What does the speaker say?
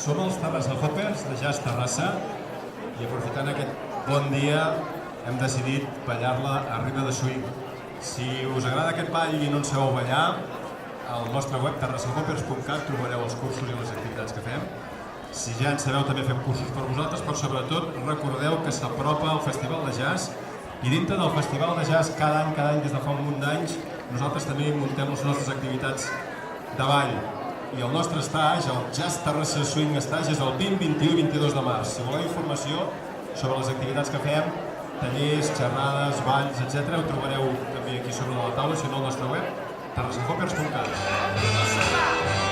Som els Terrassa Hoppers de Jazz Terrassa i aprofitant aquest bon dia hem decidit ballar-la a ritme de swing. Si us agrada aquest ball i no en sabeu ballar, al nostre web terrassahoppers.cat trobareu els cursos i les activitats que fem. Si ja en sabeu també fem cursos per vosaltres, però sobretot recordeu que s'apropa el Festival de Jazz i dintre del Festival de Jazz cada any des de fa un munt d'anys nosaltres també muntem les nostres activitats de ball. I el nostre stage, el Jazz Terrassa Swing Stage, és el 20, 21 i 22 de març. Si voleu informació sobre les activitats que fem, tallers, xerrades, balls, etc., ho trobareu també aquí sobre la taula, si no al nostre web, terrassahoppers.cat.